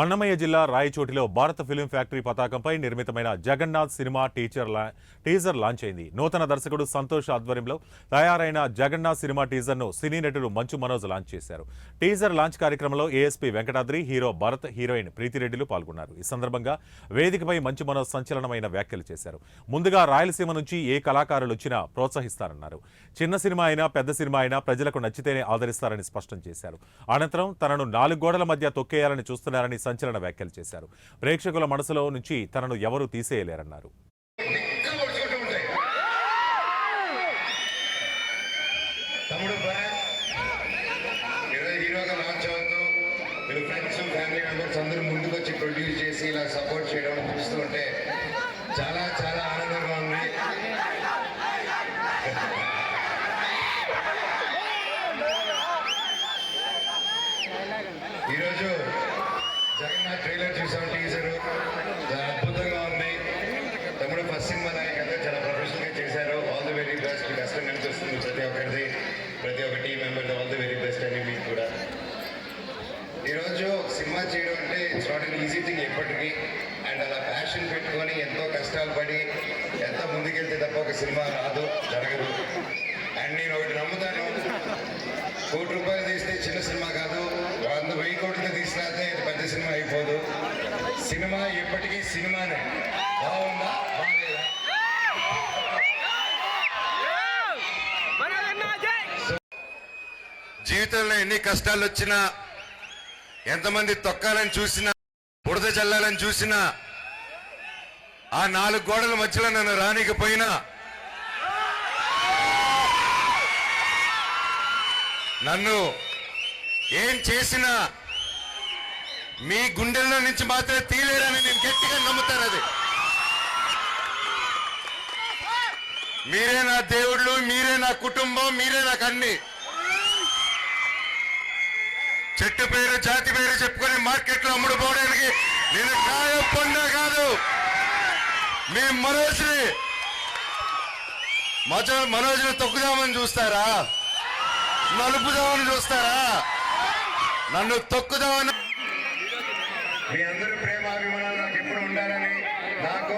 అన్నమయ్య జిల్లా రాయచోటిలో భారత film factory పతాకంపై నిర్మితమైన జగన్నాథ్ సినిమా టీజర్ లాంచ్ అయింది. నూతన దర్శకుడు సంతోష్ ఆధ్వర్యంలో తయారైన జగన్నాథ్ సినిమా టీజర్ను సినీ నటుడు మంచు మనోజ్ లాంచ్ చేశారు. టీజర్ లాంచ్ కార్యక్రమంలో ASP Venkatadri, hero Bharath, heroine ప్రీతిరెడ్డిలు పాల్గొన్నారు. ఈ సందర్భంగా వేదికపై మంచు మనోజ్ సంచలనమైన వ్యాఖ్యలు చేశారు. ముందుగా రాయలసీమ నుంచి ఏ కళాకారులు వచ్చినా ప్రోత్సహిస్తారన్నారు. చిన్న సినిమా అయినా పెద్ద సినిమా అయినా ప్రజలకు నచ్చితేనే ఆదరిస్తారని స్పష్టం చేశారు. అనంతరం తనను 4 గోడల మధ్య తొక్కేయాలని చూస్తున్నారని సంచలన వ్యాఖ్యలు చేశారు. ప్రేక్షకుల మనసులో నుంచి తనను ఎవరూ తీసేయలేరన్నారు. అందరూ ముందుకు వచ్చి ప్రొడ్యూస్ చేసి ఇలా సపోర్ట్ చేయడం చూస్తూ ఉంటే చాలా చాలా ఆనందంగా ఉంది. ఈరోజు జగన్నాథ్ ట్రైలర్ చూసాం, టీజర్ అద్భుతంగా ఉంది. తమ్ముడు ఫస్ట్ సినిమా నాయకులు చాలా ప్రొఫెషనల్గా చేశారు. All the very best. కష్టం కనిపిస్తుంది ప్రతి ఒక్కరిది, ప్రతి ఒక్క టీం మెంబర్ది. ఆల్ ది వెరీ బెస్ట్ అని మీకు కూడా. ఈరోజు సినిమా చేయడం అంటే it's not an easy thing ఎప్పటికీ. అండ్ అలా ప్యాషన్ పెట్టుకొని ఎంతో కష్టాలు పడి ఎంతో ముందుకెళ్తే తప్ప ఒక సినిమా రాదు, జరగదు. అండ్ నేను ఒకటి నమ్ముతాను, ₹1 కోటి తీస్తే చిన్న సినిమా కాదు, 100,000 కోట్లు తీసినా అది పెద్ద సినిమా అయిపోదు. సినిమా ఎప్పటికీ సినిమానే. బాగుందా బాగాలేదా? జీవితంలో ఎన్ని కష్టాలు వచ్చినా, ఎంతమంది తొక్కాలని చూసినా, బురద చల్లాలని చూసినా, ఆ 4 గోడల మధ్యలో నన్ను రానికపోయినా, నన్ను ఏం చేసినా మీ గుండెల్లో నుంచి మాత్రమే తీలేరని నేను గట్టిగా నమ్ముతాను. అది మీరే నా దేవుళ్ళు, మీరే నా కుటుంబం, మీరే నాకు అన్ని. చెట్టు పేరు జాతి పేరు చెప్పుకొని మార్కెట్లో అమ్ముడుపోవడానికి నేను కాయ పొండా కాదు. మీ మనోజ్ని తొక్కుదామని చూస్తారా? నలుపుదామని చూస్తారా? నన్ను తొక్కుదామని. మీ అందరూ ప్రేమ అభిమానాలు నాకు ఎప్పుడు ఉండాలని, నాకు